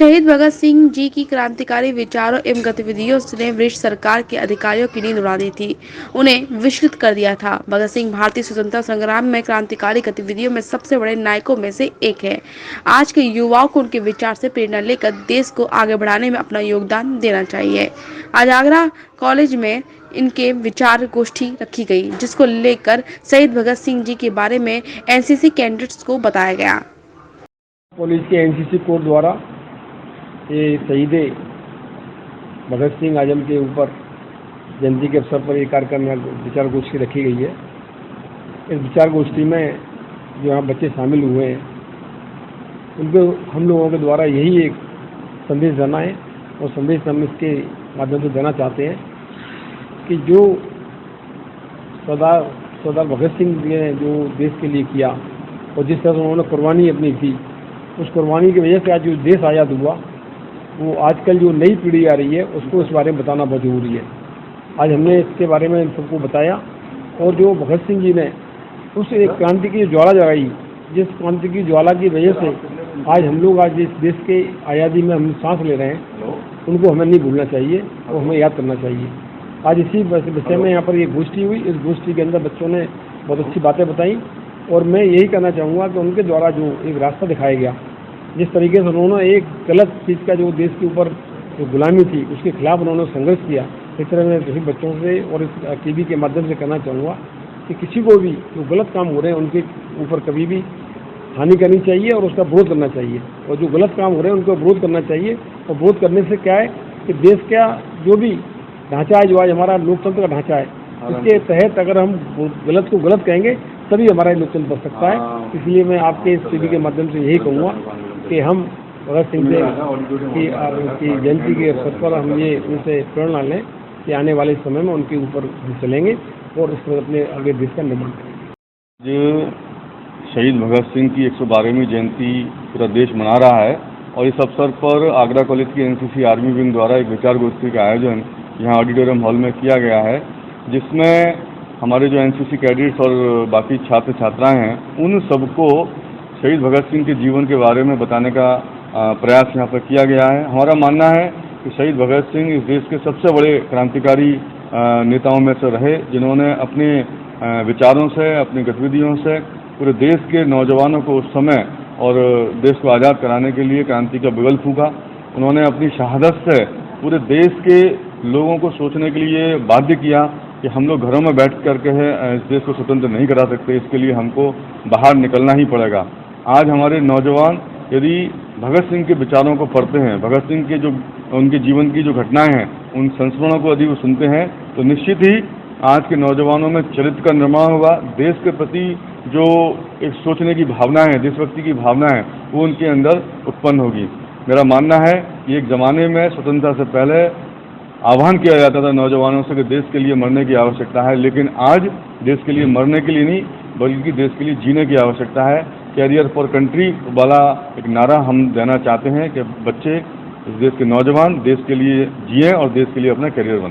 शहीद भगत सिंह जी की क्रांतिकारी विचारों एवं गतिविधियों ने ब्रिटिश सरकार के अधिकारियों की नींद उड़ा दी थी, उन्हें विचलित कर दिया था। भगत सिंह भारतीय स्वतंत्रता संग्राम में क्रांतिकारी गतिविधियों में सबसे बड़े नायकों में से एक है। आज के युवाओं को उनके विचार से प्रेरणा लेकर देश को आगे बढ़ाने में अपना योगदान देना चाहिए। आज आगरा कॉलेज में इनके विचार गोष्ठी रखी गई, जिसको लेकर शहीद भगत सिंह जी के बारे में एनसीसी कैडेट्स को बताया गया। पुलिस के एनसीसी कोर द्वारा ये शहीद भगत सिंह आजम के ऊपर जयंती के अवसर पर ये कार्यक्रम विचार गोष्ठी रखी गई है। इस विचार गोष्ठी में जो यहाँ बच्चे शामिल हुए हैं उनको हम लोगों के द्वारा यही एक संदेश देना है, और संदेश हम इसके माध्यम से देना चाहते हैं कि जो सरदार भगत सिंह ने जो देश के लिए किया और जिस तरह से उन्होंने कुर्बानी अपनी की, उस कुर्बानी की वजह से आज जो देश आज़ाद हुआ, वो आजकल जो नई पीढ़ी आ रही है उसको इस बारे में बताना बहुत जरूरी है। आज हमने इसके बारे में सबको बताया, और जो भगत सिंह जी ने उस एक क्रांति की ज्वाला जगाई, जिस क्रांति की ज्वाला की वजह से आज हम लोग आज इस देश के आज़ादी में हम सांस ले रहे हैं, उनको हमें नहीं भूलना चाहिए और हमें याद करना चाहिए। आज इसी विषय में यहाँ पर ये गोष्ठी हुई। इस गोष्ठी के अंदर बच्चों ने बहुत अच्छी बातें बताई, और मैं यही कहना चाहूँगा कि उनके द्वारा जो एक रास्ता दिखाया गया, जिस तरीके से उन्होंने एक गलत चीज़ का जो देश के ऊपर जो गुलामी थी उसके खिलाफ उन्होंने संघर्ष किया, इस तरह मैं सभी बच्चों से और इस टीवी के माध्यम से कहना चाहूँगा कि किसी को भी जो गलत काम हो रहे हैं उनके ऊपर कभी भी हानि करनी चाहिए और उसका विरोध करना चाहिए, और जो गलत काम हो रहे हैं उनको विरोध करना चाहिए। और विरोध करने से क्या है कि देश का जो भी ढांचा है, जो आज हमारा लोकतंत्र का ढांचा है, इसके तहत अगर हम गलत को गलत कहेंगे तभी हमारा लोकतंत्र बच सकता है। इसलिए मैं आपके इस टीवी के माध्यम से यही कहूँगा कि हम भगत सिंह की जयंती के अवसर पर हम ये उनसे प्रेरणा लें कि आने वाले समय में उनके ऊपर चलेंगे और इस पर अपने आगे देश का निर्माण करेंगे। शहीद भगत सिंह की 112वीं जयंती पूरा देश मना रहा है, और इस अवसर पर आगरा कॉलेज की एनसीसी आर्मी विंग द्वारा एक विचार गोष्ठी का आयोजन यहाँ ऑडिटोरियम हॉल में किया गया है, जिसमें हमारे जो एनसीसी कैडेट्स और बाकी छात्र छात्राएं हैं उन सबको शहीद भगत सिंह के जीवन के बारे में बताने का प्रयास यहाँ पर किया गया है। हमारा मानना है कि शहीद भगत सिंह इस देश के सबसे बड़े क्रांतिकारी नेताओं में से रहे, जिन्होंने अपने विचारों से, अपनी गतिविधियों से पूरे देश के नौजवानों को उस समय और देश को आज़ाद कराने के लिए क्रांति का बिगुल फूंका। उन्होंने अपनी शहादत से पूरे देश के लोगों को सोचने के लिए बाध्य किया कि हम लोग घरों में बैठ करके इस देश को स्वतंत्र नहीं करा सकते, इसके लिए हमको बाहर निकलना ही पड़ेगा। आज हमारे नौजवान यदि भगत सिंह के विचारों को पढ़ते हैं, भगत सिंह के जो उनके जीवन की जो घटनाएं हैं उन संस्मरणों को यदि वो सुनते हैं, तो निश्चित ही आज के नौजवानों में चरित्र का निर्माण होगा। देश के प्रति जो एक सोचने की भावना है, देशभक्ति की भावना है, वो उनके अंदर उत्पन्न होगी। मेरा मानना है कि एक ज़माने में स्वतंत्रता से पहले आह्वान किया जाता था नौजवानों से कि देश के लिए मरने की आवश्यकता है, लेकिन आज देश के लिए मरने के लिए नहीं बल्कि देश के लिए जीने की आवश्यकता है। कैरियर फॉर कंट्री वाला एक नारा हम देना चाहते हैं कि बच्चे, इस देश के नौजवान देश के लिए जिएं और देश के लिए अपना कैरियर बनाएं।